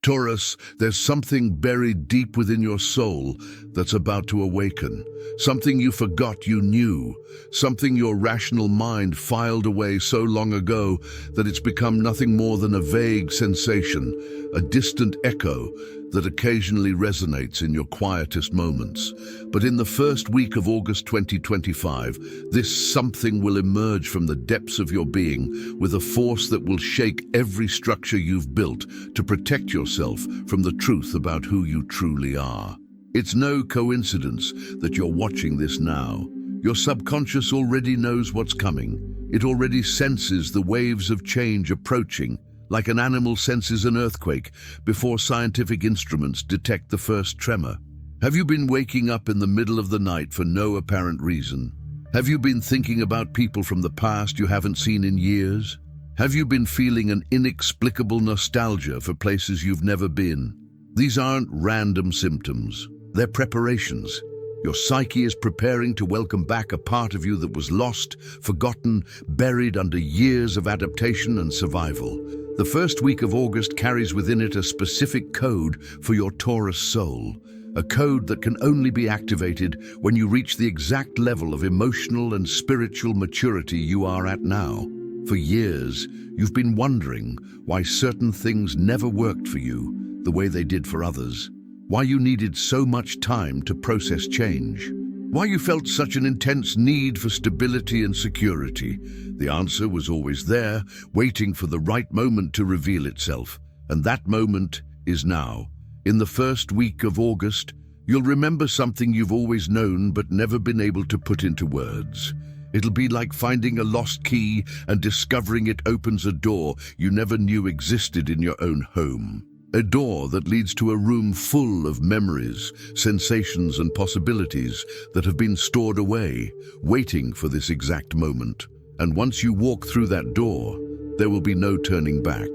Taurus, there's something buried deep within your soul that's about to awaken. Something you forgot you knew. Something your rational mind filed away so long ago that it's become nothing more than a vague sensation, a distant echo that occasionally resonates in your quietest moments. But in the first week of August 2025, this something will emerge from the depths of your being with a force that will shake every structure you've built to protect yourself from the truth about who you truly are. It's no coincidence that you're watching this now. Your subconscious already knows what's coming. It already senses the waves of change approaching, like an animal senses an earthquake before scientific instruments detect the first tremor. Have you been waking up in the middle of the night for no apparent reason? Have you been thinking about people from the past you haven't seen in years? Have you been feeling an inexplicable nostalgia for places you've never been? These aren't random symptoms. They're preparations. Your psyche is preparing to welcome back a part of you that was lost, forgotten, buried under years of adaptation and survival. The first week of August carries within it a specific code for your Taurus soul, a code that can only be activated when you reach the exact level of emotional and spiritual maturity you are at now. For years, you've been wondering why certain things never worked for you the way they did for others, why you needed so much time to process change, why you felt such an intense need for stability and security. The answer was always there, waiting for the right moment to reveal itself. And that moment is now. In the first week of August, you'll remember something you've always known but never been able to put into words. It'll be like finding a lost key and discovering it opens a door you never knew existed in your own home. A door that leads to a room full of memories, sensations and possibilities that have been stored away, waiting for this exact moment. And once you walk through that door, there will be no turning back,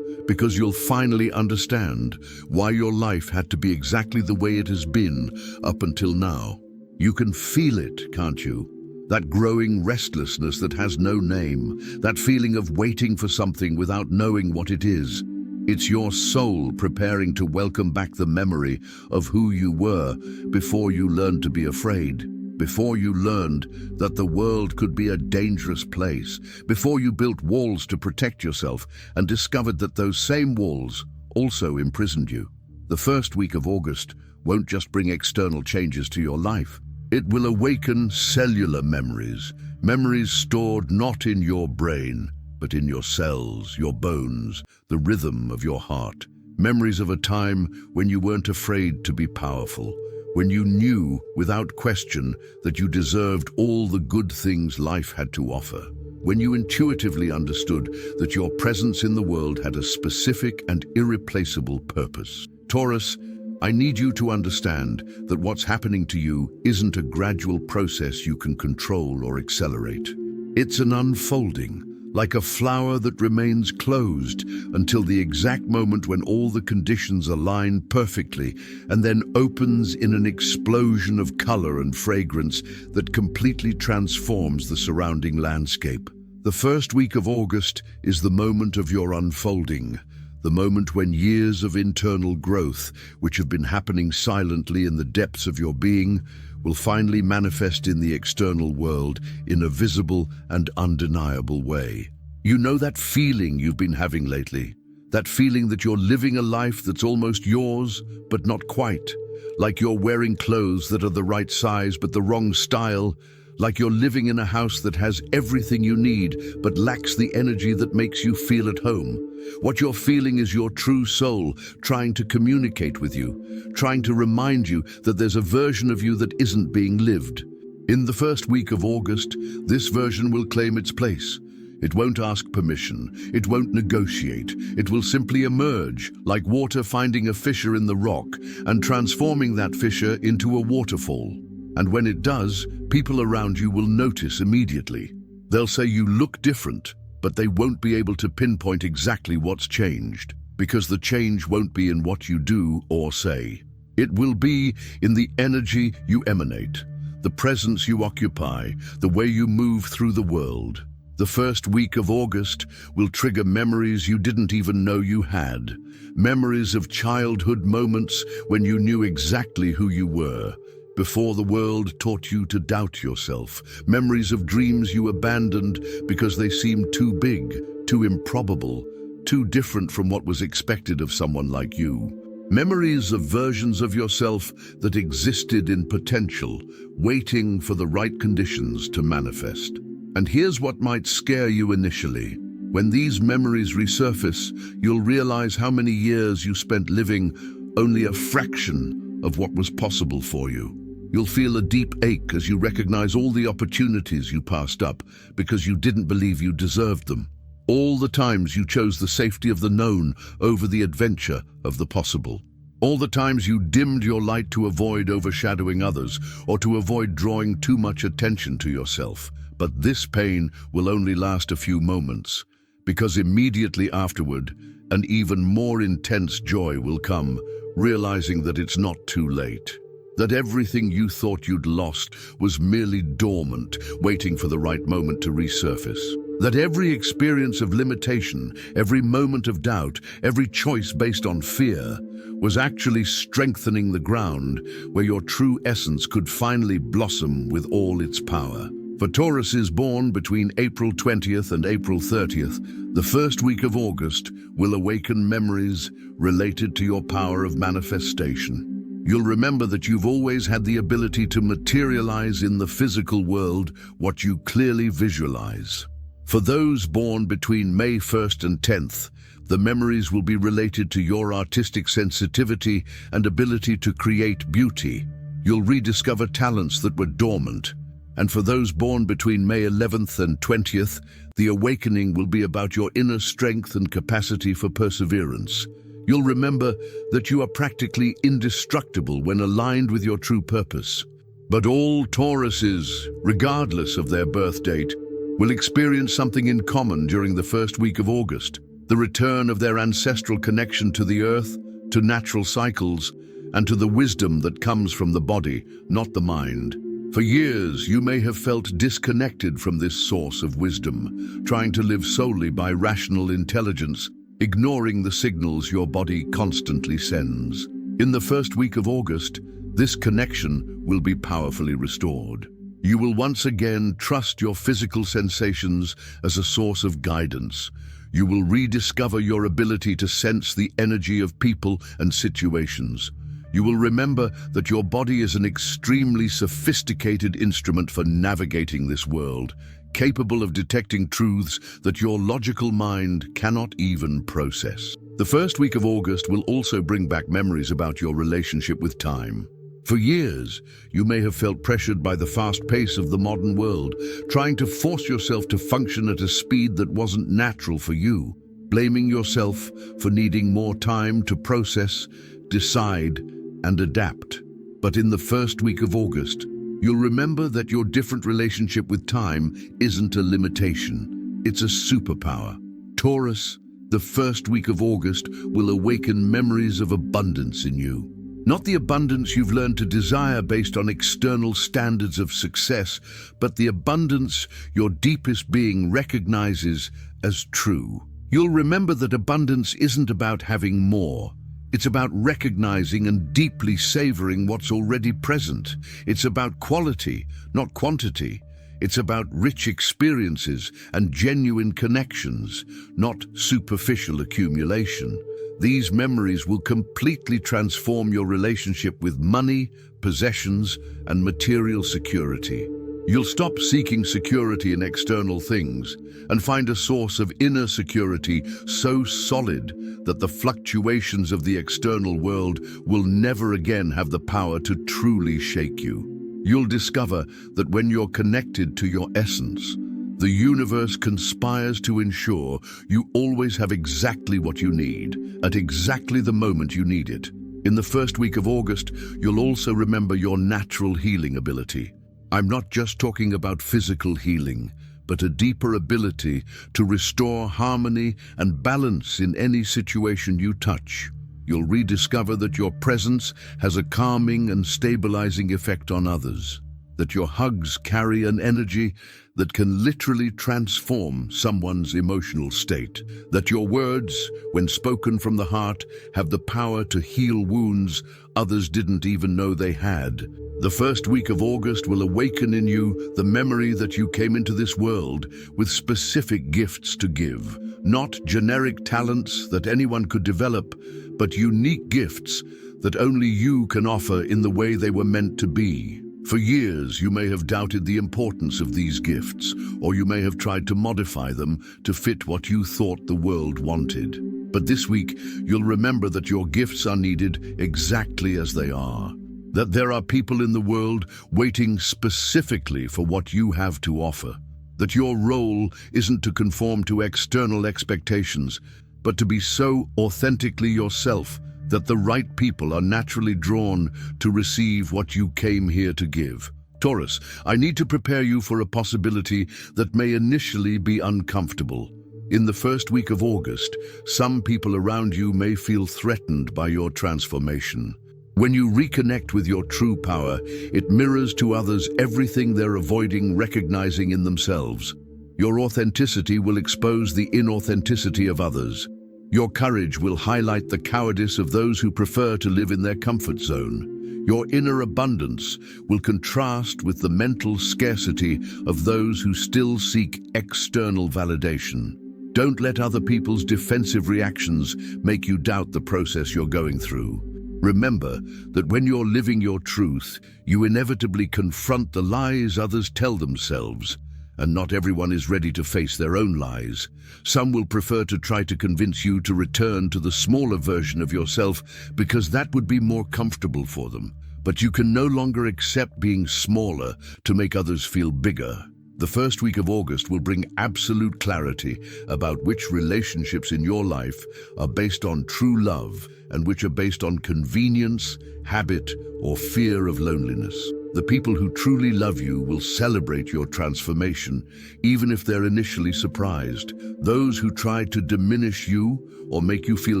because you'll finally understand why your life had to be exactly the way it has been up until now. You can feel it, can't you? That growing restlessness that has no name, that feeling of waiting for something without knowing what it is. It's your soul preparing to welcome back the memory of who you were before you learned to be afraid, before you learned that the world could be a dangerous place, before you built walls to protect yourself and discovered that those same walls also imprisoned you. The first week of August won't just bring external changes to your life. It will awaken cellular memories, memories stored not in your brain, but in your cells, your bones, the rhythm of your heart. Memories of a time when you weren't afraid to be powerful, when you knew without question that you deserved all the good things life had to offer, when you intuitively understood that your presence in the world had a specific and irreplaceable purpose. Taurus, I need you to understand that what's happening to you isn't a gradual process you can control or accelerate. It's an unfolding, like a flower that remains closed until the exact moment when all the conditions align perfectly and then opens in an explosion of color and fragrance that completely transforms the surrounding landscape. The first week of August is the moment of your unfolding, the moment when years of internal growth, which have been happening silently in the depths of your being, will finally manifest in the external world in a visible and undeniable way. You know that feeling you've been having lately? That feeling that you're living a life that's almost yours, but not quite. Like you're wearing clothes that are the right size but the wrong style. Like you're living in a house that has everything you need but lacks the energy that makes you feel at home. What you're feeling is your true soul trying to communicate with you, trying to remind you that there's a version of you that isn't being lived. In the first week of August, this version will claim its place. It won't ask permission, it won't negotiate, it will simply emerge, like water finding a fissure in the rock and transforming that fissure into a waterfall. And when it does, people around you will notice immediately. They'll say you look different, but they won't be able to pinpoint exactly what's changed, because the change won't be in what you do or say. It will be in the energy you emanate, the presence you occupy, the way you move through the world. The first week of August will trigger memories you didn't even know you had. Memories of childhood moments when you knew exactly who you were, before the world taught you to doubt yourself. Memories of dreams you abandoned because they seemed too big, too improbable, too different from what was expected of someone like you. Memories of versions of yourself that existed in potential, waiting for the right conditions to manifest. And here's what might scare you initially. When these memories resurface, you'll realize how many years you spent living only a fraction of what was possible for you. You'll feel a deep ache as you recognize all the opportunities you passed up because you didn't believe you deserved them. All the times you chose the safety of the known over the adventure of the possible. All the times you dimmed your light to avoid overshadowing others or to avoid drawing too much attention to yourself. But this pain will only last a few moments, because immediately afterward, an even more intense joy will come, realizing that it's not too late. That everything you thought you'd lost was merely dormant, waiting for the right moment to resurface. That every experience of limitation, every moment of doubt, every choice based on fear, was actually strengthening the ground where your true essence could finally blossom with all its power. For Tauruses born between April 20th and April 30th, the first week of August will awaken memories related to your power of manifestation. You'll remember that you've always had the ability to materialize in the physical world what you clearly visualize. For those born between May 1st and 10th, the memories will be related to your artistic sensitivity and ability to create beauty. You'll rediscover talents that were dormant. And for those born between May 11th and 20th, the awakening will be about your inner strength and capacity for perseverance. You'll remember that you are practically indestructible when aligned with your true purpose. But all Tauruses, regardless of their birth date, will experience something in common during the first week of August: the return of their ancestral connection to the earth, to natural cycles, and to the wisdom that comes from the body, not the mind. For years, you may have felt disconnected from this source of wisdom, trying to live solely by rational intelligence, ignoring the signals your body constantly sends. In the first week of August, this connection will be powerfully restored. You will once again trust your physical sensations as a source of guidance. You will rediscover your ability to sense the energy of people and situations. You will remember that your body is an extremely sophisticated instrument for navigating this world, capable of detecting truths that your logical mind cannot even process. The first week of August will also bring back memories about your relationship with time. For years, you may have felt pressured by the fast pace of the modern world, trying to force yourself to function at a speed that wasn't natural for you, blaming yourself for needing more time to process, decide, and adapt. But in the first week of August, you'll remember that your different relationship with time isn't a limitation, it's a superpower. Taurus, the first week of August will awaken memories of abundance in you. Not the abundance you've learned to desire based on external standards of success, but the abundance your deepest being recognizes as true. You'll remember that abundance isn't about having more. It's about recognizing and deeply savoring what's already present. It's about quality, not quantity. It's about rich experiences and genuine connections, not superficial accumulation. These memories will completely transform your relationship with money, possessions, and material security. You'll stop seeking security in external things and find a source of inner security so solid that the fluctuations of the external world will never again have the power to truly shake you. You'll discover that when you're connected to your essence, the universe conspires to ensure you always have exactly what you need, at exactly the moment you need it. In the first week of August, you'll also remember your natural healing ability. I'm not just talking about physical healing, but a deeper ability to restore harmony and balance in any situation you touch. You'll rediscover that your presence has a calming and stabilizing effect on others, that your hugs carry an energy that can literally transform someone's emotional state. That your words, when spoken from the heart, have the power to heal wounds others didn't even know they had. The first week of August will awaken in you the memory that you came into this world with specific gifts to give. Not generic talents that anyone could develop, but unique gifts that only you can offer in the way they were meant to be. For years, you may have doubted the importance of these gifts, or you may have tried to modify them to fit what you thought the world wanted. But this week, you'll remember that your gifts are needed exactly as they are. That there are people in the world waiting specifically for what you have to offer. That your role isn't to conform to external expectations, but to be so authentically yourself that the right people are naturally drawn to receive what you came here to give. Taurus, I need to prepare you for a possibility that may initially be uncomfortable. In the first week of August, some people around you may feel threatened by your transformation. When you reconnect with your true power, it mirrors to others everything they're avoiding recognizing in themselves. Your authenticity will expose the inauthenticity of others. Your courage will highlight the cowardice of those who prefer to live in their comfort zone. Your inner abundance will contrast with the mental scarcity of those who still seek external validation. Don't let other people's defensive reactions make you doubt the process you're going through. Remember that when you're living your truth, you inevitably confront the lies others tell themselves. And not everyone is ready to face their own lies. Some will prefer to try to convince you to return to the smaller version of yourself because that would be more comfortable for them. But you can no longer accept being smaller to make others feel bigger. The first week of August will bring absolute clarity about which relationships in your life are based on true love and which are based on convenience, habit, or fear of loneliness. The people who truly love you will celebrate your transformation, even if they're initially surprised. Those who try to diminish you or make you feel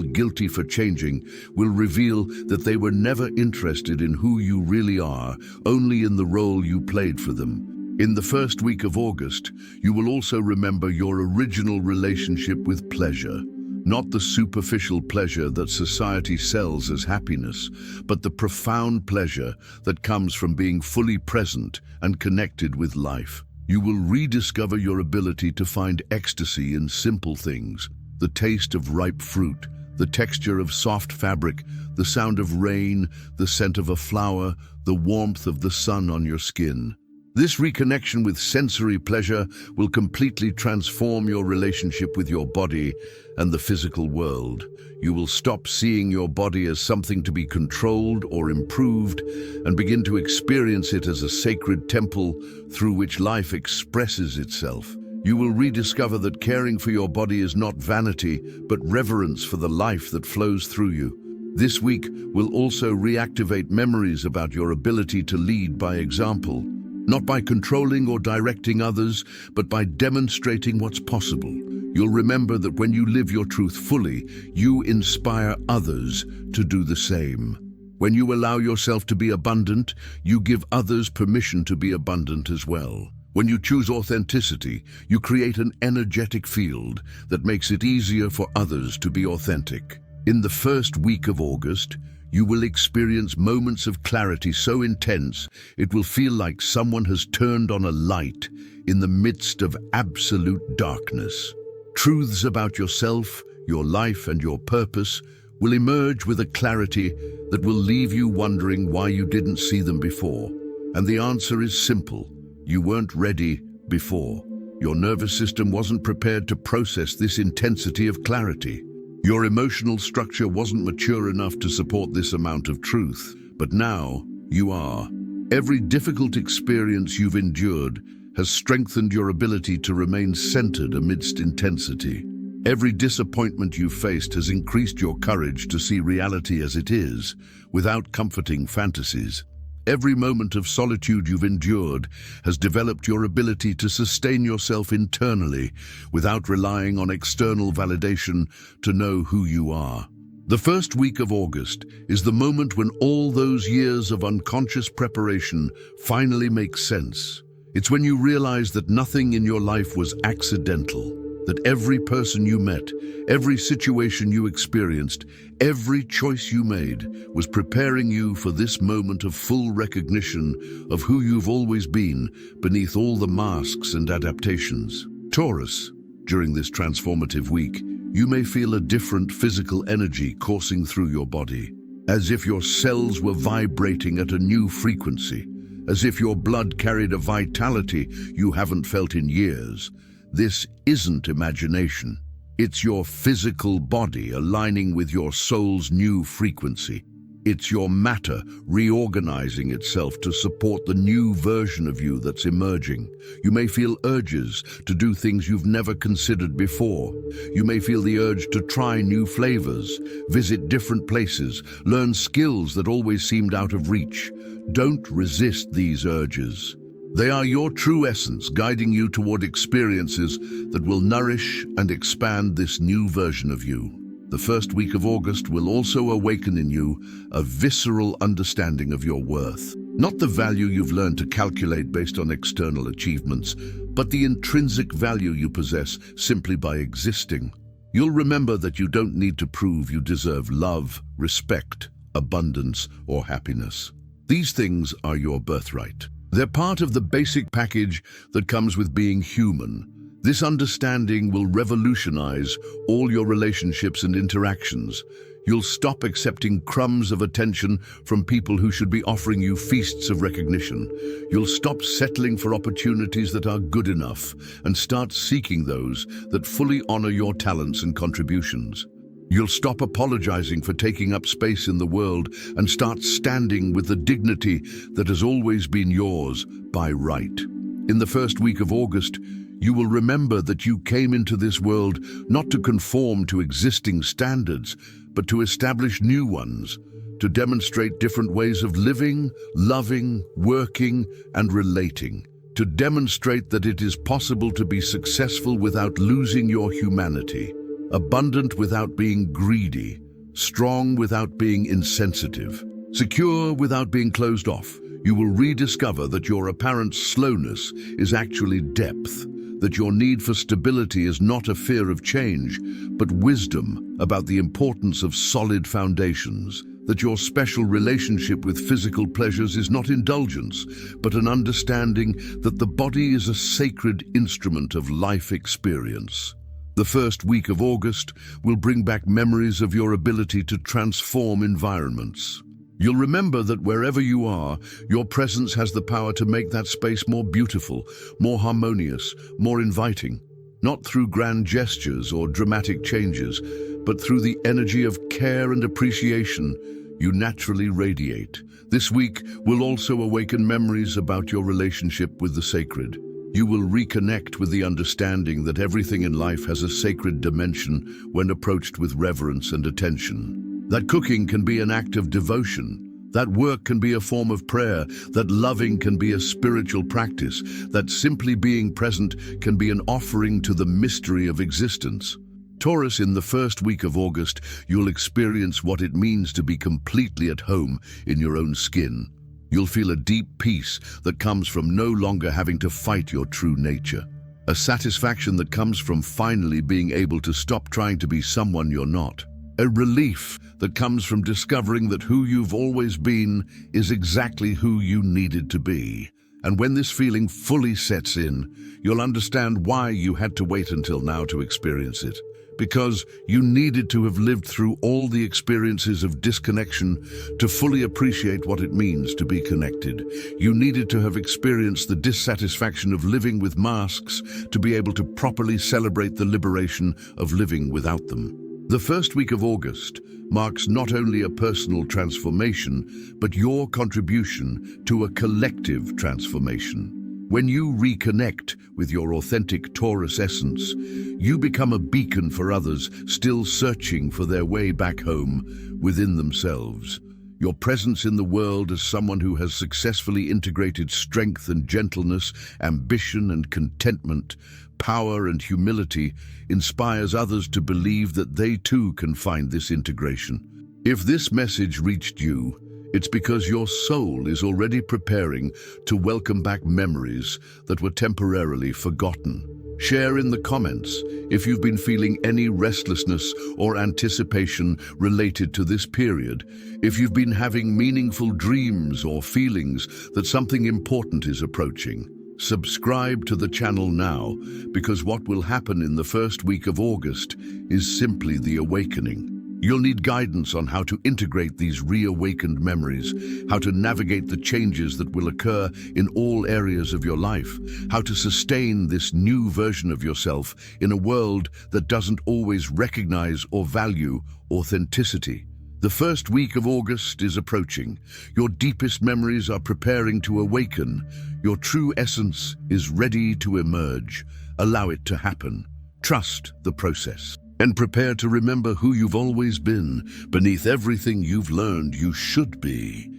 guilty for changing will reveal that they were never interested in who you really are, only in the role you played for them. In the first week of August, you will also remember your original relationship with pleasure. Not the superficial pleasure that society sells as happiness, but the profound pleasure that comes from being fully present and connected with life. You will rediscover your ability to find ecstasy in simple things: the taste of ripe fruit, the texture of soft fabric, the sound of rain, the scent of a flower, the warmth of the sun on your skin. This reconnection with sensory pleasure will completely transform your relationship with your body and the physical world. You will stop seeing your body as something to be controlled or improved and begin to experience it as a sacred temple through which life expresses itself. You will rediscover that caring for your body is not vanity, but reverence for the life that flows through you. This week will also reactivate memories about your ability to lead by example. Not by controlling or directing others, but by demonstrating what's possible. You'll remember that when you live your truth fully, you inspire others to do the same. When you allow yourself to be abundant, you give others permission to be abundant as well. When you choose authenticity, you create an energetic field that makes it easier for others to be authentic. In the first week of August, you will experience moments of clarity so intense it will feel like someone has turned on a light in the midst of absolute darkness. Truths about yourself, your life, and your purpose will emerge with a clarity that will leave you wondering why you didn't see them before. And the answer is simple: you weren't ready before. Your nervous system wasn't prepared to process this intensity of clarity. Your emotional structure wasn't mature enough to support this amount of truth, but now you are. Every difficult experience you've endured has strengthened your ability to remain centered amidst intensity. Every disappointment you've faced has increased your courage to see reality as it is, without comforting fantasies. Every moment of solitude you've endured has developed your ability to sustain yourself internally without relying on external validation to know who you are. The first week of August is the moment when all those years of unconscious preparation finally make sense. It's when you realize that nothing in your life was accidental, that every person you met, every situation you experienced, every choice you made was preparing you for this moment of full recognition of who you've always been beneath all the masks and adaptations. Taurus, during this transformative week, you may feel a different physical energy coursing through your body, as if your cells were vibrating at a new frequency, as if your blood carried a vitality you haven't felt in years. This isn't imagination. It's your physical body aligning with your soul's new frequency. It's your matter reorganizing itself to support the new version of you that's emerging. You may feel urges to do things you've never considered before. You may feel the urge to try new flavors, visit different places, learn skills that always seemed out of reach. Don't resist these urges. They are your true essence, guiding you toward experiences that will nourish and expand this new version of you. The first week of August will also awaken in you a visceral understanding of your worth. Not the value you've learned to calculate based on external achievements, but the intrinsic value you possess simply by existing. You'll remember that you don't need to prove you deserve love, respect, abundance, or happiness. These things are your birthright. They're part of the basic package that comes with being human. This understanding will revolutionize all your relationships and interactions. You'll stop accepting crumbs of attention from people who should be offering you feasts of recognition. You'll stop settling for opportunities that are good enough and start seeking those that fully honor your talents and contributions. You'll stop apologizing for taking up space in the world and start standing with the dignity that has always been yours by right. In the first week of August, you will remember that you came into this world not to conform to existing standards, but to establish new ones, to demonstrate different ways of living, loving, working, and relating, to demonstrate that it is possible to be successful without losing your humanity, abundant without being greedy, strong without being insensitive, secure without being closed off. You will rediscover that your apparent slowness is actually depth, that your need for stability is not a fear of change, but wisdom about the importance of solid foundations, that your special relationship with physical pleasures is not indulgence, but an understanding that the body is a sacred instrument of life experience. The first week of August will bring back memories of your ability to transform environments. You'll remember that wherever you are, your presence has the power to make that space more beautiful, more harmonious, more inviting, not through grand gestures or dramatic changes, but through the energy of care and appreciation you naturally radiate. This week will also awaken memories about your relationship with the sacred. You will reconnect with the understanding that everything in life has a sacred dimension when approached with reverence and attention. That cooking can be an act of devotion, that work can be a form of prayer, that loving can be a spiritual practice, that simply being present can be an offering to the mystery of existence. Taurus, in the first week of August, you'll experience what it means to be completely at home in your own skin. You'll feel a deep peace that comes from no longer having to fight your true nature. A satisfaction that comes from finally being able to stop trying to be someone you're not. A relief that comes from discovering that who you've always been is exactly who you needed to be. And when this feeling fully sets in, you'll understand why you had to wait until now to experience it. Because you needed to have lived through all the experiences of disconnection to fully appreciate what it means to be connected. You needed to have experienced the dissatisfaction of living with masks to be able to properly celebrate the liberation of living without them. The first week of August marks not only a personal transformation, but your contribution to a collective transformation. When you reconnect with your authentic Taurus essence, you become a beacon for others still searching for their way back home within themselves. Your presence in the world as someone who has successfully integrated strength and gentleness, ambition and contentment, power and humility inspires others to believe that they too can find this integration. If this message reached you, It's because your soul is already preparing to welcome back memories that were temporarily forgotten. Share in the comments if you've been feeling any restlessness or anticipation related to this period, if you've been having meaningful dreams or feelings that something important is approaching. Subscribe to the channel now, because what will happen in the first week of August is simply the awakening. You'll need guidance on how to integrate these reawakened memories, how to navigate the changes that will occur in all areas of your life, how to sustain this new version of yourself in a world that doesn't always recognize or value authenticity. The first week of August is approaching. Your deepest memories are preparing to awaken. Your true essence is ready to emerge. Allow it to happen. Trust the process. And prepare to remember who you've always been. Beneath everything you've learned, you should be